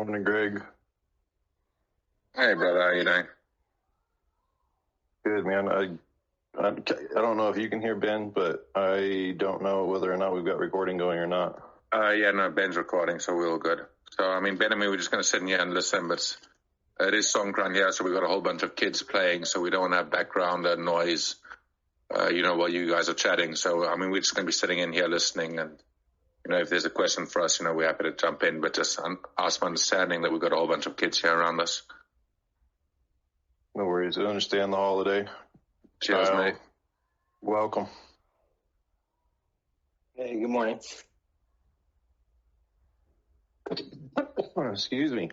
happening, Greg? Hey, brother, how you doing? Good, man. I don't know if you can hear Ben, but I don't know whether or not we've got recording going or not. Yeah, no, Ben's recording, so we're all good. So, I mean, Ben and me, we're just going to sit in here and listen, but it is Songkran here, so we've got a whole bunch of kids playing, so we don't want to have background noise, while you guys are chatting. So, I mean, we're just going to be sitting in here listening, and, if there's a question for us, we're happy to jump in, but just ask for understanding that we've got a whole bunch of kids here around us. No worries. I understand the holiday. Cheers, mate. Welcome. Hey, good morning. Excuse me.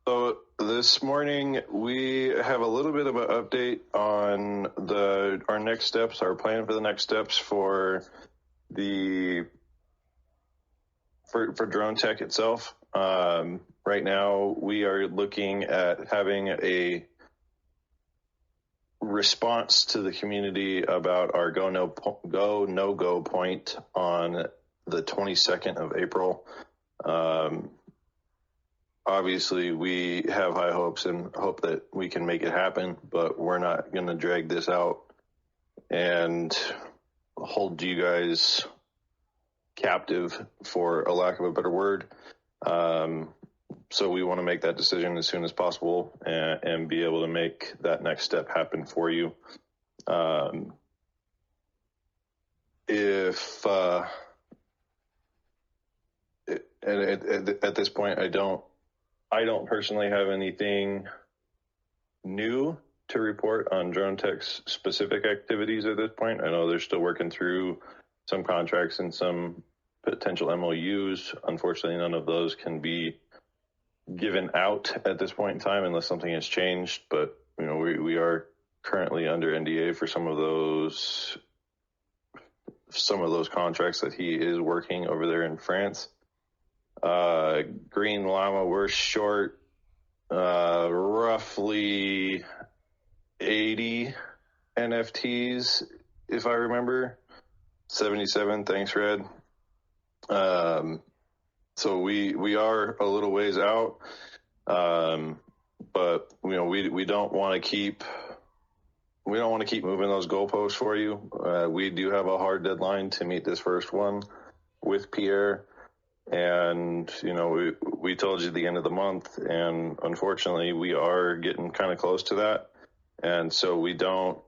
So this morning we have a little bit of an update on our next steps, our plan for the next steps for drone tech itself. Right now we are looking at having a response to the community about our go no go point on the 22nd of April. Obviously we have high hopes and hope that we can make it happen, but we're not going to drag this out and hold you guys captive, for a lack of a better word. So we want to make that decision as soon as possible and be able to make that next step happen for you. At this point, I don't personally have anything new to report on Drone Tech's specific activities at this point. I know they're still working through some contracts and some potential MOUs. Unfortunately, none of those can be given out at this point in time unless something has changed. But, we are currently under NDA for some of those contracts that he is working over there in France. Green Llama, we're short roughly 80 NFTs, if I remember. 77, thanks, Red. So we are a little ways out, but we don't want to keep moving those goalposts for you. We do have a hard deadline to meet this first one with Pierre, and we told you the end of the month, and unfortunately we are getting kind of close to that, and so we don't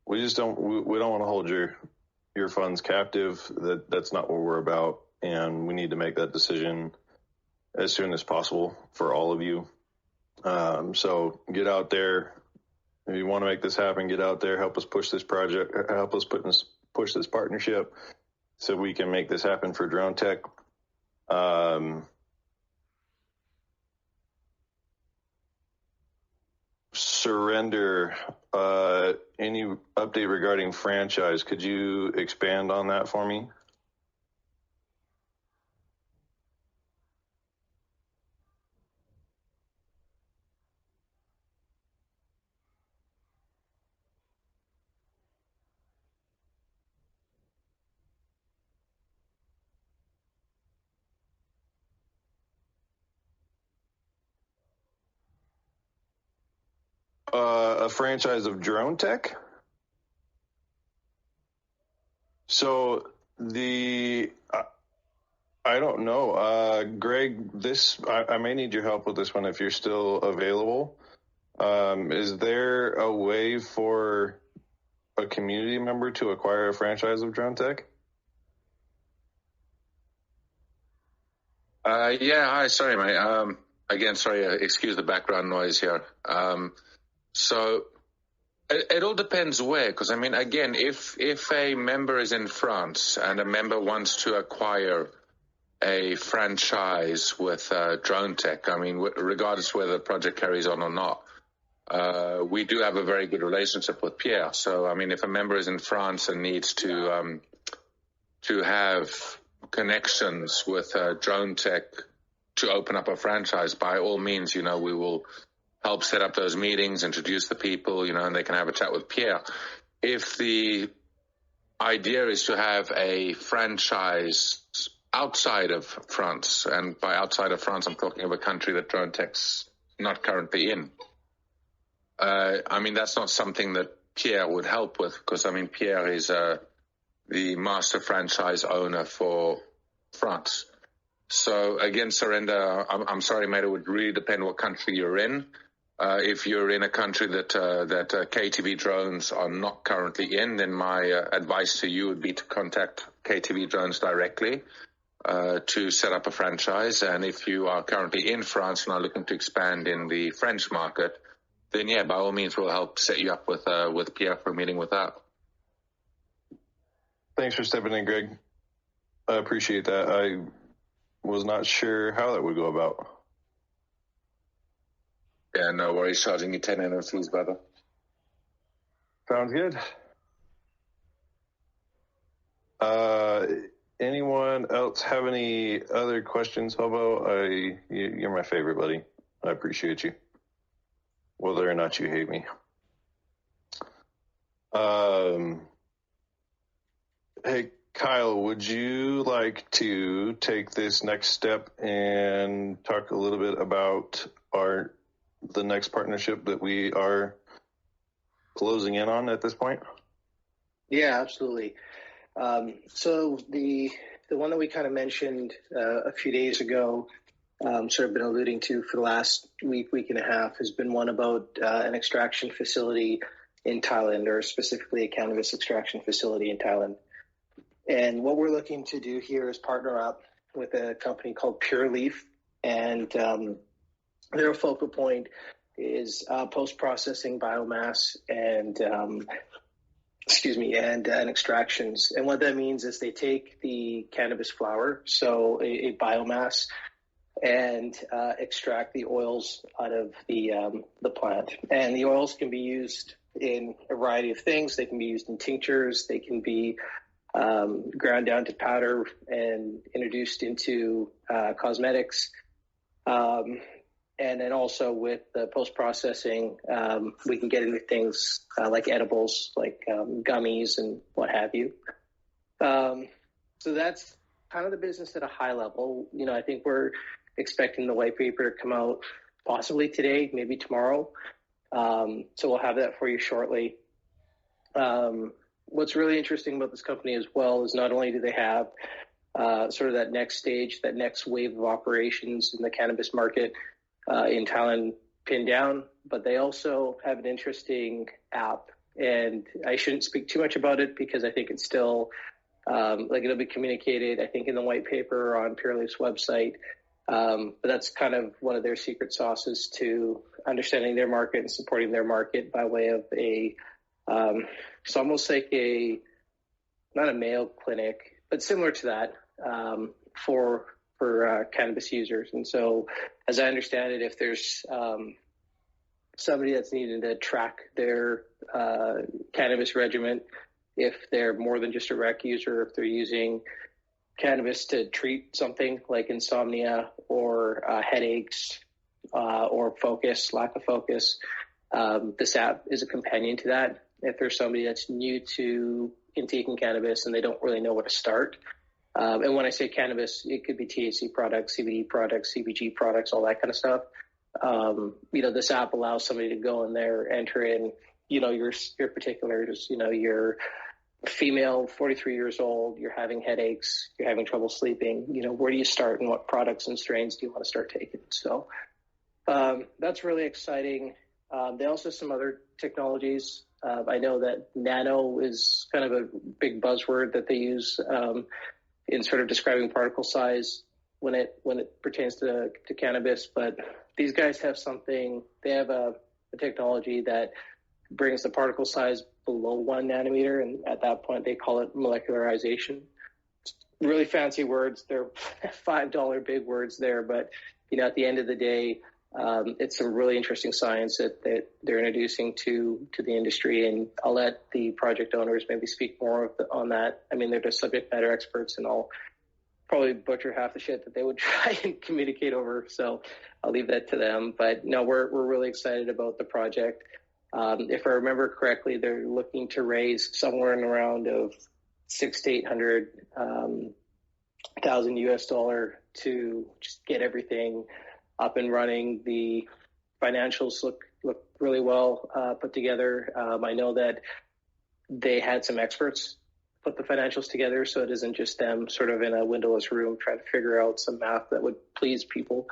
want to hold your funds captive. That's not what we're about, and we need to make that decision as soon as possible for all of you. So get out there. If you want to make this happen, get out there, help us push this project, help us push this partnership so we can make this happen for Drone Tech. Surrender, any update regarding franchise? Could you expand on that for me? A franchise of Drone Tech? So I don't know. Greg, I may need your help with this one if you're still available. Is there a way for a community member to acquire a franchise of Drone Tech? Yeah, hi, sorry, mate. Again, sorry, excuse the background noise here. So it all depends where, because again, if a member is in France and a member wants to acquire a franchise with Drone Tech, regardless whether the project carries on or not, we do have a very good relationship with Pierre. So, if a member is in France and needs to have connections with Drone Tech to open up a franchise, by all means, we will help set up those meetings, introduce the people, and they can have a chat with Pierre. If the idea is to have a franchise outside of France, and by outside of France, I'm talking of a country that Drone Tech's not currently in. I mean, that's not something that Pierre would help with, because, I mean, Pierre is the master franchise owner for France. So, again, Surrender, I'm sorry, mate, it would really depend what country you're in. If you're in a country that KTV drones are not currently in, then my advice to you would be to contact KTV drones directly to set up a franchise. And if you are currently in France and are looking to expand in the French market, then yeah, by all means, we'll help set you up with Pierre for a meeting with that. Thanks for stepping in, Greg. I appreciate that. I was not sure how that would go about. Yeah, no worries. Charging you 10 NOCs, brother. Sounds good. Anyone else have any other questions, Hobo? You're my favorite, buddy. I appreciate you, whether or not you hate me. Hey, Kyle, would you like to take this next step and talk a little bit about the next partnership that we are closing in on at this point? Yeah, absolutely. So the one that we kind of mentioned a few days ago, sort of been alluding to for the last week and a half, has been one about an extraction facility in Thailand, or specifically a cannabis extraction facility in Thailand. And what we're looking to do here is partner up with a company called Pure Leaf, and their focal point is post-processing biomass and extractions. And what that means is they take the cannabis flower, so a biomass, and extract the oils out of the plant. And the oils can be used in a variety of things. They can be used in tinctures. They can be ground down to powder and introduced into cosmetics. And then also with the post-processing, we can get into things like edibles, like gummies and what have you. So that's kind of the business at a high level. You know, I think we're expecting the white paper to come out possibly today, maybe tomorrow. So we'll have that for you shortly. What's really interesting about this company as well is not only do they have sort of that next stage, that next wave of operations in the cannabis market in Thailand pinned down, but they also have an interesting app. And I shouldn't speak too much about it because I think it's still, it'll be communicated, I think, in the white paper on Pure Leaf's website. But that's kind of one of their secret sauces to understanding their market and supporting their market by way of it's almost like not a Mayo Clinic, but similar to that for cannabis users. And so, as I understand it, if there's somebody that's needing to track their cannabis regimen, if they're more than just a rec user, if they're using cannabis to treat something like insomnia or headaches or lack of focus, this app is a companion to that. If there's somebody that's new to intaking cannabis and they don't really know where to start. And when I say cannabis, it could be THC products, CBD products, CBG products, all that kind of stuff. This app allows somebody to go in there, enter in, your particulars, you're female, 43 years old, you're having headaches, you're having trouble sleeping, where do you start and what products and strains do you want to start taking? So that's really exciting. They also have some other technologies. I know that nano is kind of a big buzzword that they use in sort of describing particle size when it pertains to cannabis. But these guys have something. They have a technology that brings the particle size below 1 nanometer, and at that point they call it molecularization. Really fancy words. They're $5 big words there, but at the end of the day, it's some really interesting science that they're introducing to the industry, and I'll let the project owners maybe speak more on that. I mean, they're just subject matter experts, and I'll probably butcher half the shit that they would try and communicate over, so I'll leave that to them. But no, we're really excited about the project. If I remember correctly, they're looking to raise somewhere in the round of $600 to thousand US dollar to just get everything up and running. The financials look really well put together. I know that they had some experts put the financials together, so it isn't just them sort of in a windowless room trying to figure out some math that would please people.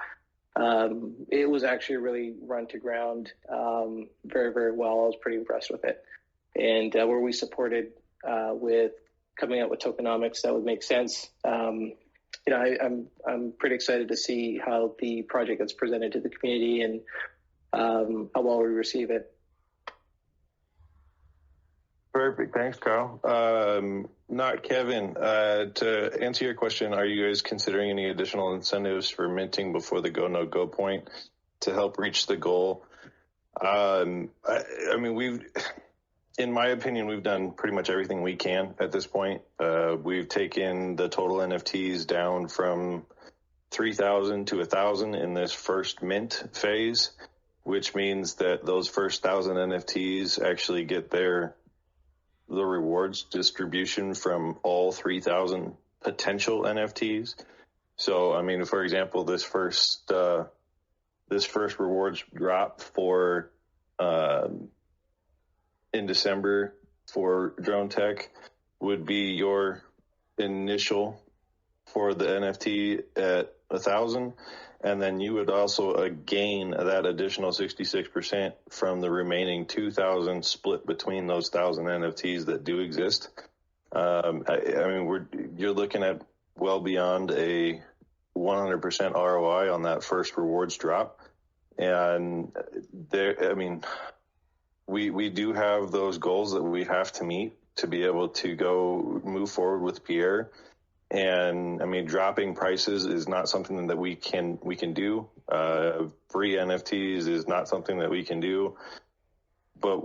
It was actually really run to ground very, very well. I was pretty impressed with it. And where we supported with coming up with tokenomics that would make sense. I'm pretty excited to see how the project gets presented to the community and how well we receive it. Perfect. Thanks, Kyle. Not Kevin. To answer your question, are you guys considering any additional incentives for minting before the go no go point to help reach the goal? I mean, in my opinion, we've done pretty much everything we can at this point. We've taken the total NFTs down from 3,000 to 1,000 in this first mint phase, which means that those first 1,000 NFTs actually get the rewards distribution from all 3,000 potential NFTs. So, I mean, for example, this first rewards drop for in December for Drone Tech would be your initial for the NFT at 1,000, and then you would also gain that additional 66% from the remaining 2,000 split between those 1,000 NFTs that do exist. You're looking at well beyond a 100% ROI on that first rewards drop, and we do have those goals that we have to meet to be able to go move forward with Pierre. And I mean, dropping prices is not something that we can do. Free NFTs is not something that we can do. But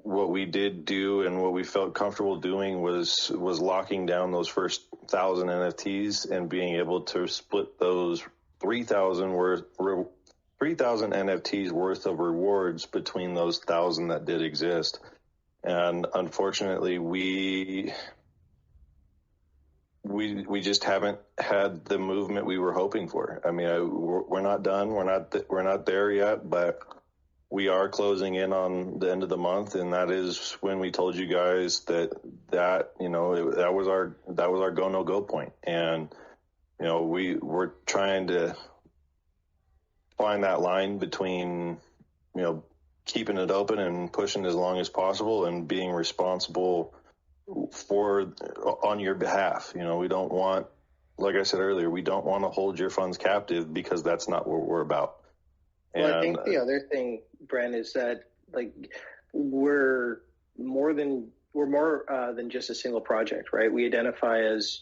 what we did do and what we felt comfortable doing was locking down those first 1,000 NFTs and being able to split those 3,000 NFTs worth of rewards between those 1,000 that did exist. And unfortunately, we just haven't had the movement we were hoping for. I mean, we're not done. We're not there yet, but we are closing in on the end of the month, and that is when we told you guys that was our go no go point. And we're trying to find that line between keeping it open and pushing as long as possible and being responsible on your behalf. We don't want, like I said earlier, we don't want to hold your funds captive, because that's not what we're about. Well, I think the other thing, Brent, is that we're more than just a single project, right? We identify as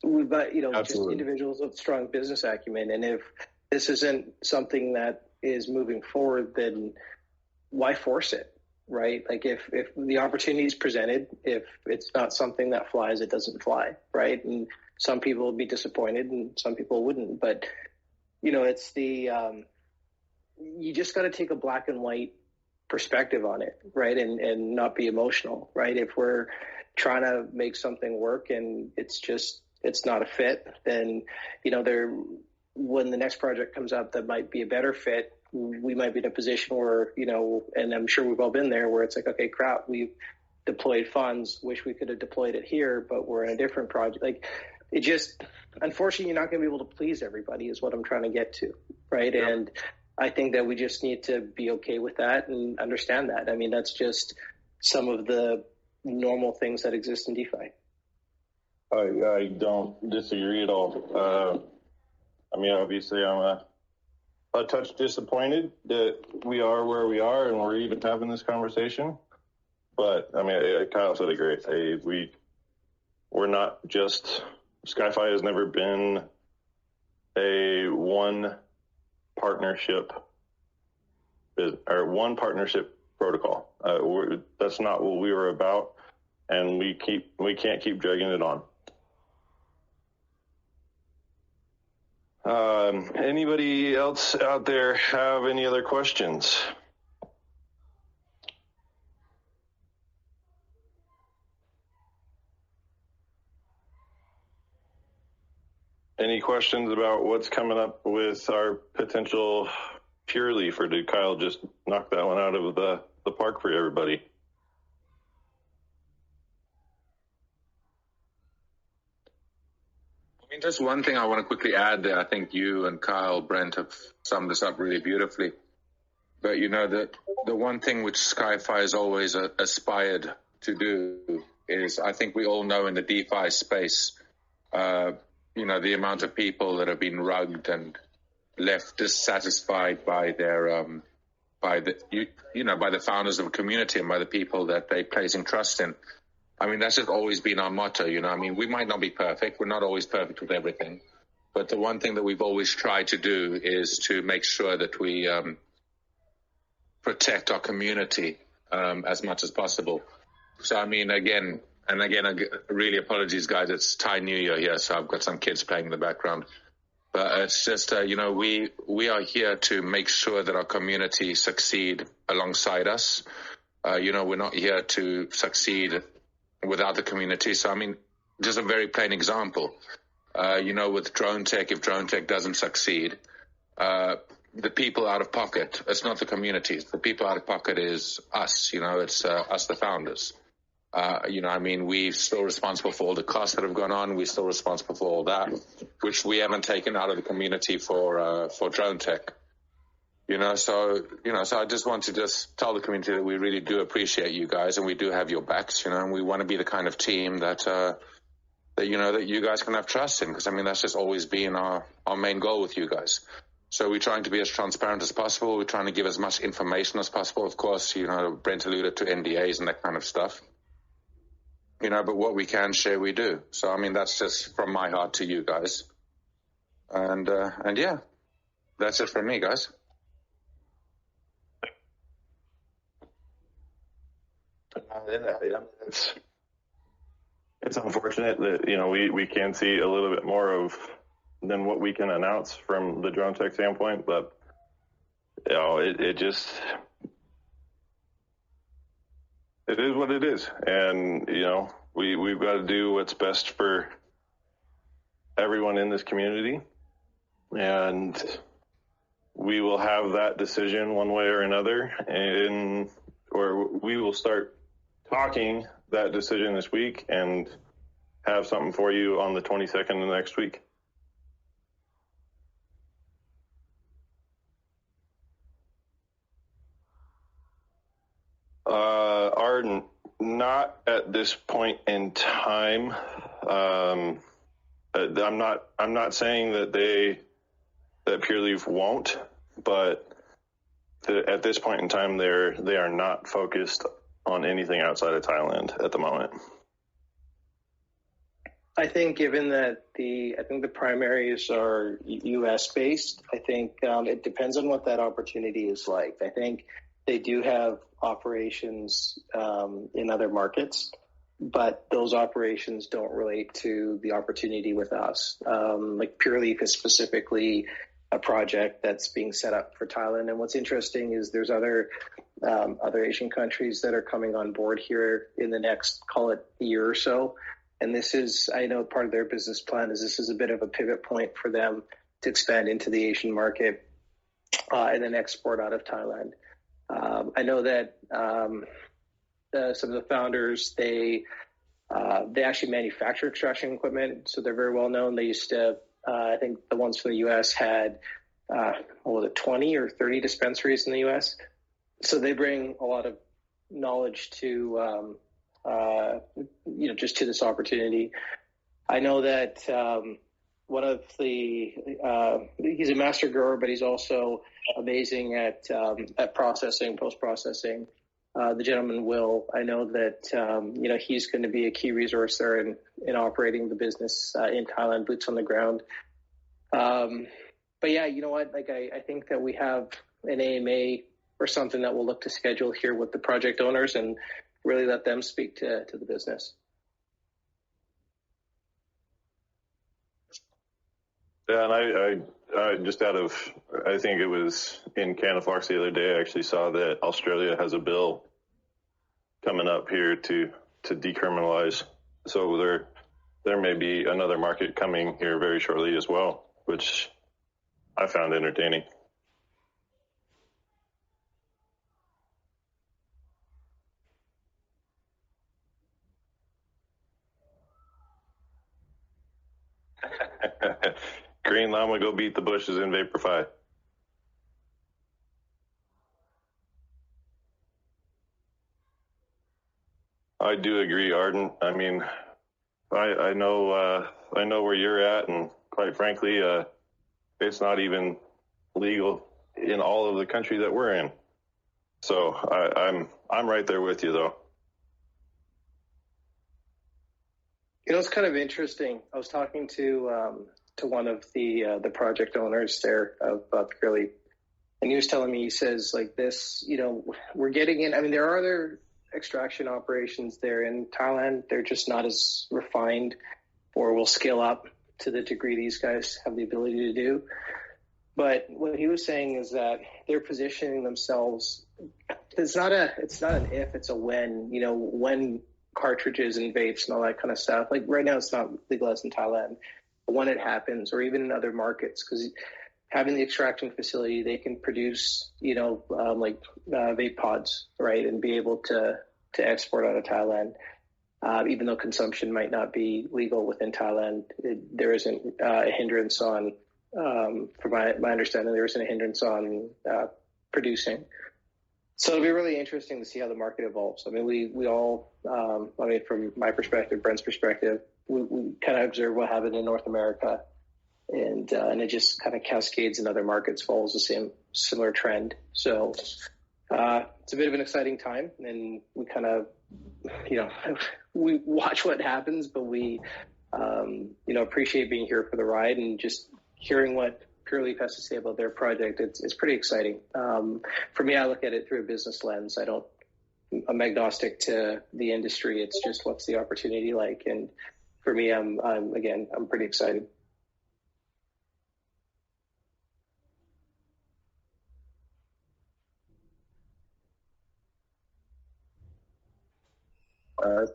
we've got just individuals with strong business acumen, and if this isn't something that is moving forward, then why force it? Right? Like if the opportunity is presented, if it's not something that flies, it doesn't fly, right? And some people will be disappointed and some people wouldn't, but it's you just got to take a black and white perspective on it, right? And not be emotional, right? If we're trying to make something work and it's not a fit, then when the next project comes up that might be a better fit, we might be in a position where, and I'm sure we've all been there, where it's like, okay, crap, we've deployed funds, wish we could have deployed it here, but we're in a different project. Unfortunately, you're not going to be able to please everybody is what I'm trying to get to, right? Yep. And I think that we just need to be okay with that and understand that. I mean, that's just some of the normal things that exist in DeFi. I don't disagree at all. Obviously, I'm a touch disappointed that we are where we are and we're even having this conversation. But Kyle said it great. We're not just, SkyFi has never been a one partnership protocol. That's not what we were about, and we can't keep dragging it on. Anybody else out there have any other questions? Any questions about what's coming up with our potential Pure Leaf, or did Kyle just knock that one out of the park for everybody? I mean, just one thing I want to quickly add there. I think you and Kyle, Brent have summed this up really beautifully. But, the one thing which SkyFi has always aspired to do is, I think we all know in the DeFi space, the amount of people that have been rugged and left dissatisfied by their, by the founders of a community and by the people that they're placing trust in. I mean, that's just always been our motto, I mean, we might not be perfect. We're not always perfect with everything. But the one thing that we've always tried to do is to make sure that we protect our community as much as possible. So, I mean, again, really apologies, guys. It's Thai New Year here, so I've got some kids playing in the background. But it's just, we are here to make sure that our community succeed alongside us. We're not here to succeed without the community. So, I mean, just a very plain example, with drone tech, if drone tech doesn't succeed, the people out of pocket, it's not the communities. The people out of pocket is us, it's us, the founders. I mean, we're still responsible for all the costs that have gone on. We're still responsible for all that, which we haven't taken out of the community for drone tech. So I just want to just tell the community that we really do appreciate you guys, and we do have your backs, and we want to be the kind of team that you guys can have trust in, because, I mean, that's just always been our main goal with you guys. So we're trying to be as transparent as possible. We're trying to give as much information as possible. Of course, Brent alluded to NDAs and that kind of stuff. But what we can share, we do. So, I mean, that's just from my heart to you guys. And yeah, that's it from me, guys. It's unfortunate that we can see a little bit more of than what we can announce from the drone tech standpoint, but it just, it is what it is, and we've got to do what's best for everyone in this community, and we will have that decision one way or another, or we will start talking that decision this week and have something for you on the 22nd of next week. Arden, not at this point in time. I'm not saying that Pure Leaf won't, but at this point in time, they are not focused on anything outside of Thailand at the moment. I think, given that the primaries are U.S. based, I think it depends on what that opportunity is like. I think they do have operations in other markets, but those operations don't relate to the opportunity with us. Like Pure Leaf is specifically a project that's being set up for Thailand. And what's interesting is there's other Asian countries that are coming on board here in the next, call it, year or so. And this is, I know part of their business plan is this is a bit of a pivot point for them to expand into the Asian market and then export out of Thailand. I know that some of the founders, they actually manufacture extraction equipment, so they're very well known. They used to, I think the ones from the U.S. had, 20 or 30 dispensaries in the U.S. So they bring a lot of knowledge to, just to this opportunity. I know that one of he's a master grower, but he's also amazing at processing, post-processing. The gentleman Will, I know that, he's going to be a key resource there in operating the business in Thailand, boots on the ground. But yeah, you know what? Like, I think that we have an AMA or something that we'll look to schedule here with the project owners and really let them speak to the business. Yeah, and I just I think it was in Canaflox the other day, I actually saw that Australia has a bill coming up here to decriminalize. So there may be another market coming here very shortly as well, which I found entertaining. Green Llama, go beat the bushes in Vaporfy. I do agree, Arden. I mean, I know where you're at, and quite frankly, it's not even legal in all of the country that we're in. So I'm right there with you, though. You know, it's kind of interesting. I was talking to one of the project owners there of Purely, and he was telling me, he says, like, this, you know, we're getting in. I mean, there are other extraction operations there in Thailand. They're just not as refined or will scale up to the degree these guys have the ability to do. But what he was saying is that they're positioning themselves. It's not an if, it's a when. You know, when cartridges and vapes and all that kind of stuff. Like right now, it's not legalized in Thailand. But when it happens, or even in other markets, because having the extraction facility, they can produce, you know, vape pods, right, and be able to export out of Thailand. Even though consumption might not be legal within Thailand, there isn't a hindrance on, from my understanding, there isn't a hindrance on producing. So it'll be really interesting to see how the market evolves. I mean, we all, I mean, from my perspective, Brent's perspective, we kind of observe what happened in North America, and it just kind of cascades in other markets, follows the similar trend. So it's a bit of an exciting time, and we kind of, you know, we watch what happens, but we, you know, appreciate being here for the ride and just hearing what Pure Leaf has to say about their project. It's pretty exciting. For me, I look at it through a business lens. I'm agnostic to the industry. It's just, what's the opportunity like? And for me, I'm pretty excited.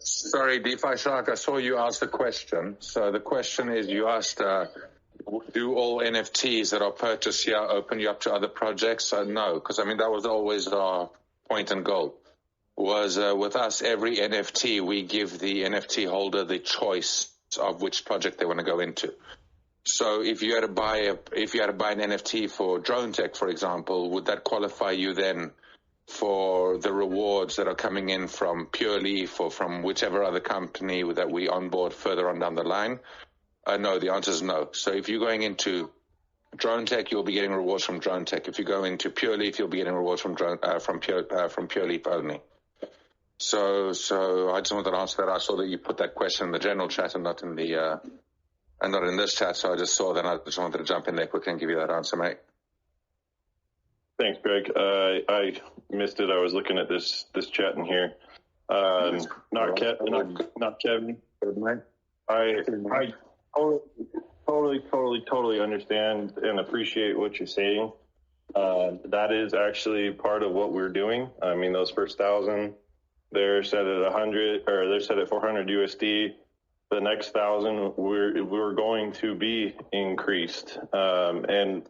Sorry, DeFi Shark, I saw you ask the question. So the question is, you asked, do all NFTs that are purchased here open you up to other projects? No, because I mean, that was always our point and goal. Was with us, every NFT, we give the NFT holder the choice of which project they want to go into. So if you had to buy an NFT for Drone Tech, for example, would that qualify you then for the rewards that are coming in from Pure Leaf or from whichever other company that we onboard further on down the line? No, the answer is no. So if you're going into Drone Tech, you'll be getting rewards from Drone Tech. If you go into Pure Leaf, you'll be getting rewards from Pure Leaf only. So I just wanted to answer that. I saw that you put that question in the general chat and not in this chat. So I just saw that. I just wanted to jump in there quickly and give you that answer, mate. Thanks, Greg. I missed it. I was looking at this chat in here. Not Kevin. I totally understand and appreciate what you're saying. That is actually part of what we're doing. I mean, those first 1,000, they're set at 100, or they're set at 400 USD. The next 1,000, we're going to be increased. And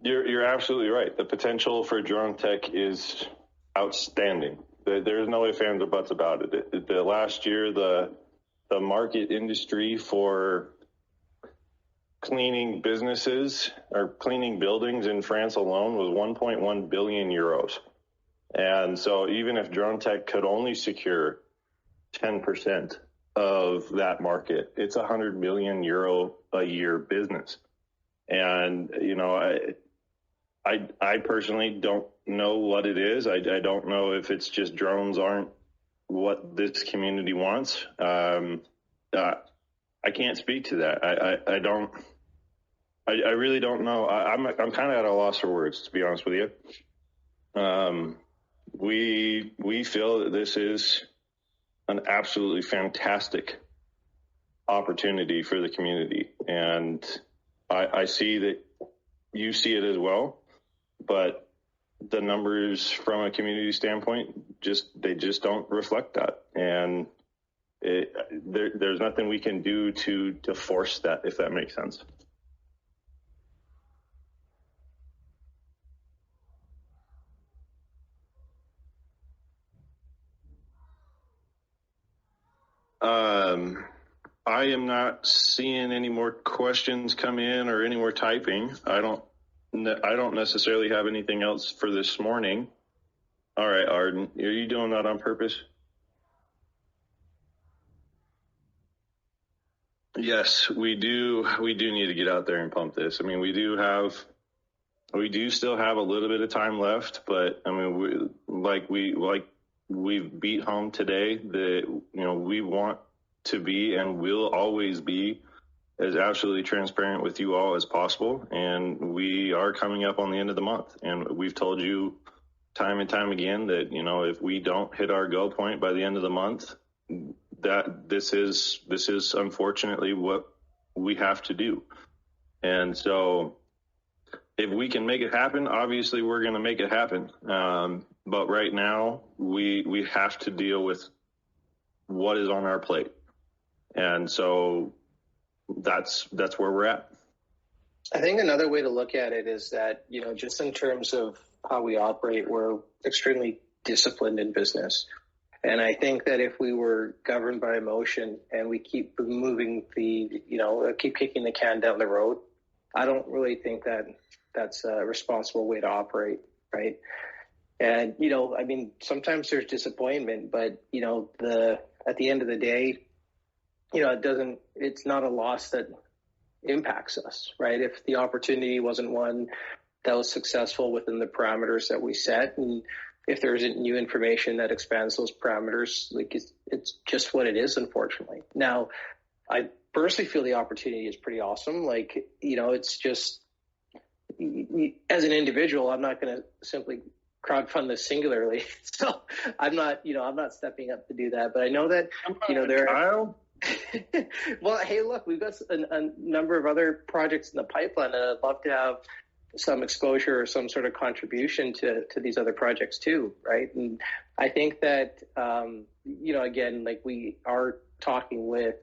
you're absolutely right. The potential for Drone Tech is outstanding. There's no ifs, ands, or buts about it. The last year, the market industry for cleaning businesses or cleaning buildings in France alone was 1.1 billion euros. And so even if Drone Tech could only secure 10% of that market, it's a 100 million euro a year business. And, you know, I personally don't know what it is. I don't know if it's just drones aren't what this community wants. I can't speak to that. I really don't know. I'm kind of at a loss for words, to be honest with you. We feel that this is an absolutely fantastic opportunity for the community, and I see that you see it as well. But the numbers from a community standpoint, they just don't reflect that. And there's nothing we can do to force that, if that makes sense. I am not seeing any more questions come in or any more typing. I don't necessarily have anything else for this morning. All right, Arden, are you doing that on purpose? Yes, we do. We do need to get out there and pump this. I mean, we do still have a little bit of time left, but I mean, we've beat home today that, we want to be and will always be as absolutely transparent with you all as possible. And we are coming up on the end of the month, and we've told you time and time again that, if we don't hit our go point by the end of the month, that this is unfortunately what we have to do. And so if we can make it happen, obviously we're going to make it happen. But right now we have to deal with what is on our plate. And so that's where we're at. I think another way to look at it is that, just in terms of how we operate, we're extremely disciplined in business. And I think that if we were governed by emotion and we keep moving keep kicking the can down the road, I don't really think that that's a responsible way to operate, right? And, sometimes there's disappointment, but, at the end of the day, it's not a loss that impacts us, right? If the opportunity wasn't one that was successful within the parameters that we set, and if there isn't new information that expands those parameters, it's just what it is, unfortunately. Now, I personally feel the opportunity is pretty awesome. It's just, as an individual, I'm not going to simply crowdfund this singularly. So I'm not stepping up to do that, but I know that, there are. Well, hey, look, we've got a number of other projects in the pipeline, and I'd love to have some exposure or some sort of contribution to these other projects too, right? And I think that, again, we are talking with,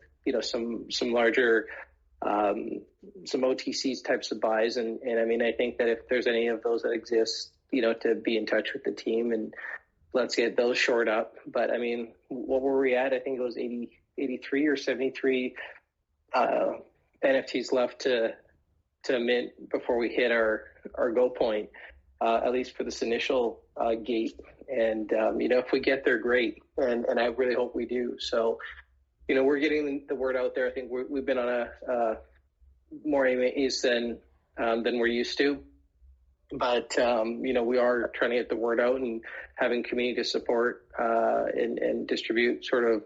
some larger, some OTCs types of buys. And I think that if there's any of those that exist, to be in touch with the team and let's get those shored up. But what were we at? I think it was 83 or 73 NFTs left to mint before we hit our go point, at least for this initial gate. And, if we get there, great. And I really hope we do. So, we're getting the word out there. I think we've been on a more AMAs than we're used to. But, we are trying to get the word out and having community support and distribute sort of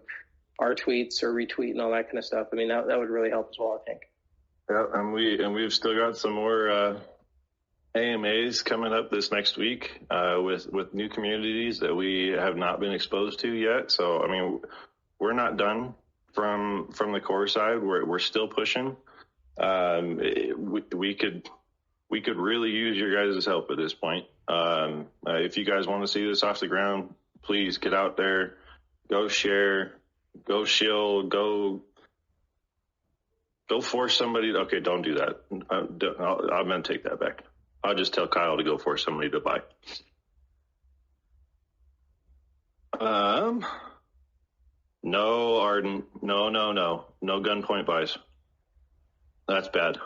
our tweets or retweet and all that kind of stuff. That would really help as well, I think. Yeah, and we've still got some more AMAs coming up this next week with new communities that we have not been exposed to yet. So we're not done from the core side. We're still pushing. We could really use your guys' help at this point. If you guys want to see this off the ground, please get out there, go share, go shill, go force somebody. Okay, don't do that. I'm going to take that back. I'll just tell Kyle to go force somebody to buy. No, Arden. No gunpoint buys. That's bad.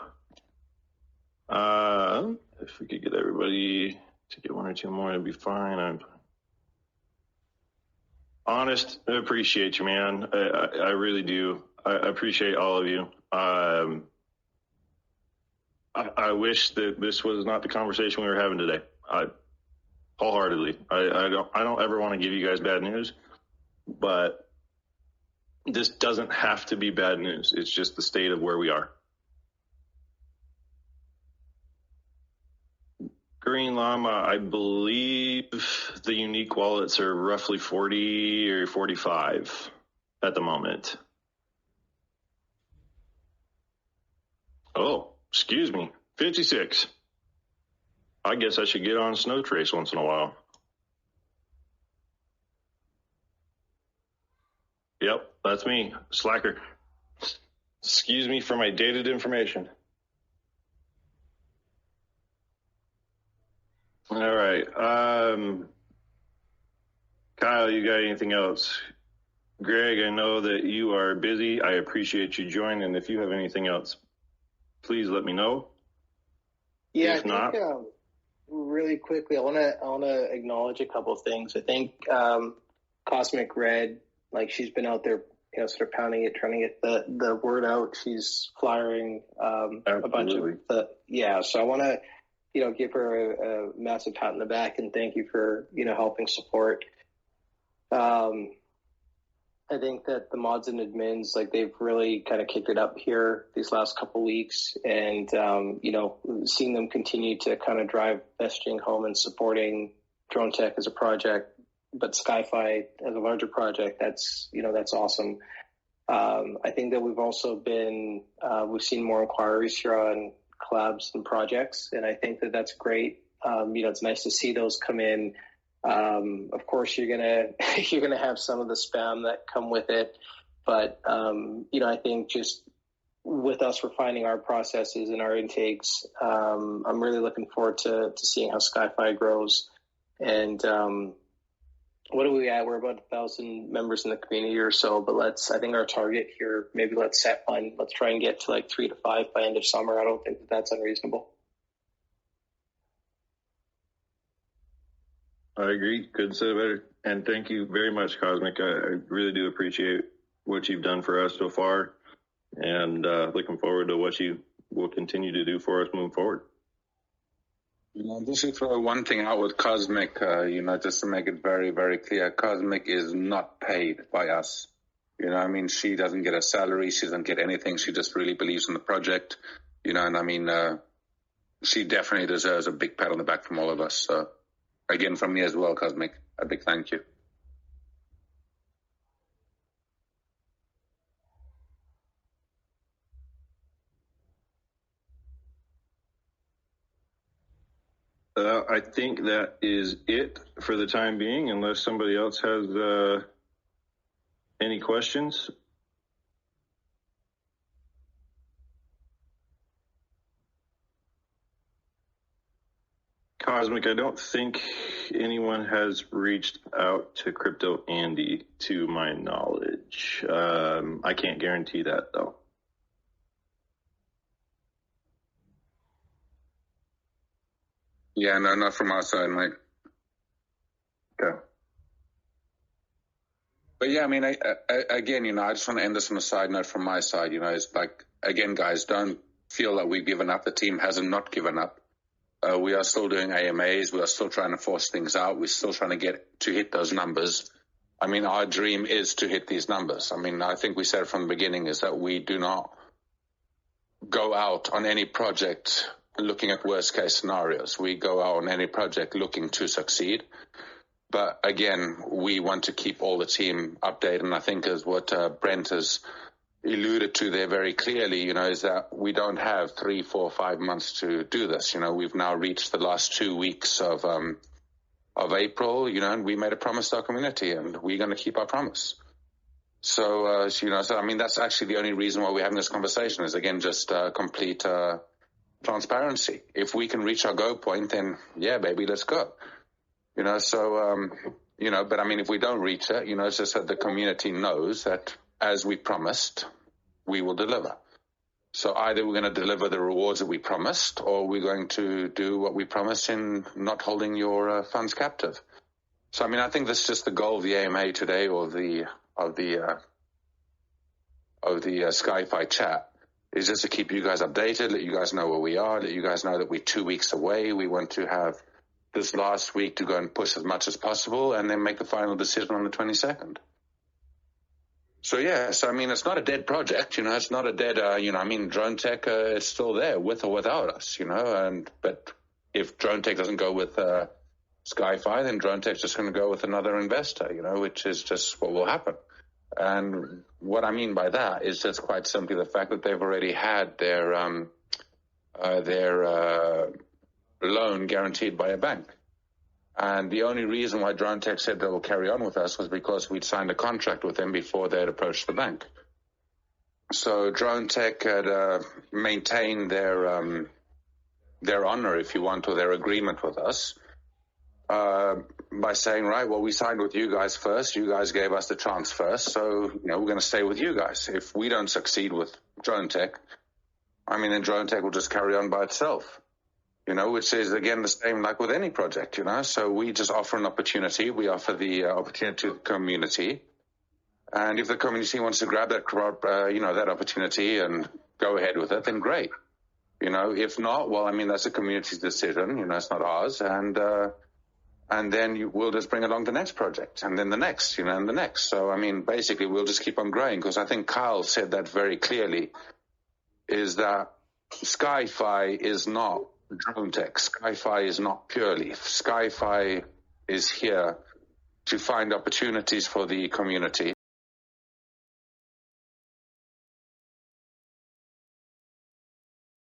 If we could get everybody to get one or two more, it'd be fine. I'm honest. I appreciate you, man. I really do. I appreciate all of you. I wish that this was not the conversation we were having today. Wholeheartedly. I don't ever want to give you guys bad news, but this doesn't have to be bad news. It's just the state of where we are. Green Llama, I believe the unique wallets are roughly 40 or 45 at the moment. Oh, excuse me, 56. I guess I should get on Snow Trace once in a while. Yep, That's me, Slacker. Excuse me for my dated information. All right. Kyle, you got anything else? Greg, I know that you are busy. I appreciate you joining. If you have anything else, please let me know. Yeah, if not, really quickly, I want to acknowledge a couple of things. I think Cosmic Red, like she's been out there, sort of pounding it, trying to get the word out. She's flyering a bunch of So I want to, give her a massive pat on the back and thank you for helping support. I think that the mods and admins, like they've really kind of kicked it up here these last couple of weeks, and seeing them continue to kind of drive messaging home and supporting Drone Tech as a project, but SkyFi as a larger project, that's awesome. I think that we've also we've seen more inquiries here on collabs and projects, and I think that that's great. It's nice to see those come in. Of course, you're gonna have some of the spam that come with it, but I think just with us refining our processes and our intakes, I'm really looking forward to seeing how SkyFi grows. And what are we at? We're about 1,000 members in the community or so, but I think our target here, maybe let's try and get to like 3 to 5 by end of summer. I don't think that's unreasonable. I agree. Couldn't say it better. And thank you very much, Cosmic. I really do appreciate what you've done for us so far, and looking forward to what you will continue to do for us moving forward. Just to throw one thing out with Cosmic, just to make it very, very clear, Cosmic is not paid by us. She doesn't get a salary. She doesn't get anything. She just really believes in the project, she definitely deserves a big pat on the back from all of us. So, again, from me as well, Cosmic, a big thank you. I think that is it for the time being, unless somebody else has any questions. Cosmic, I don't think anyone has reached out to Crypto Andy, to my knowledge. I can't guarantee that, though. Yeah, no, not from our side, mate. Okay. But yeah, again, I just want to end this on a side note from my side. It's like, again, guys, don't feel that we've given up. The team hasn't not given up. We are still doing AMAs. We are still trying to force things out. We're still trying to get to hit those numbers. Our dream is to hit these numbers. I think we said from the beginning is that we do not go out on any project looking at worst case scenarios. We go out on any project looking to succeed. But again, we want to keep all the team updated. And I think as what Brent has alluded to there very clearly, is that we don't have 3, 4, 5 months to do this. We've now reached the last 2 weeks of April, and we made a promise to our community, and we're going to keep our promise. So, that's actually the only reason why we're having this conversation is, again, just complete transparency. If we can reach our go point, then yeah, baby, let's go. But if we don't reach it, it's just that the community knows that as we promised, we will deliver. So either we're going to deliver the rewards that we promised, or we're going to do what we promised in not holding your funds captive. So, I think that's just the goal of the AMA today, or the SkyFi chat, is just to keep you guys updated, let you guys know where we are, let you guys know that we're 2 weeks away. We want to have this last week to go and push as much as possible, and then make the final decision on the 22nd. So, yeah, it's not a dead project, it's not a dead, Drone Tech is still there with or without us, but if Drone Tech doesn't go with SkyFi, then Drone Tech's just going to go with another investor, which is just what will happen. And what I mean by that is just quite simply the fact that they've already had their loan guaranteed by a bank. And the only reason why Drone Tech said they will carry on with us was because we'd signed a contract with them before they had approached the bank. So Drone Tech had maintained their honor, if you want, or their agreement with us by saying, right, well, we signed with you guys first. You guys gave us the chance first. So, we're going to stay with you guys. If we don't succeed with Drone Tech, then Drone Tech will just carry on by itself, which is, again, the same like with any project, So we just offer an opportunity. We offer the opportunity to the community. And if the community wants to grab that, that opportunity and go ahead with it, then great. If not, well, that's the community's decision. It's not ours. And then we'll just bring along the next project, and then the next, and the next. So, basically, we'll just keep on growing, because I think Kyle said that very clearly, is that SkyFi is not Drone Tech. SkyFi is not purely. SkyFi is here to find opportunities for the community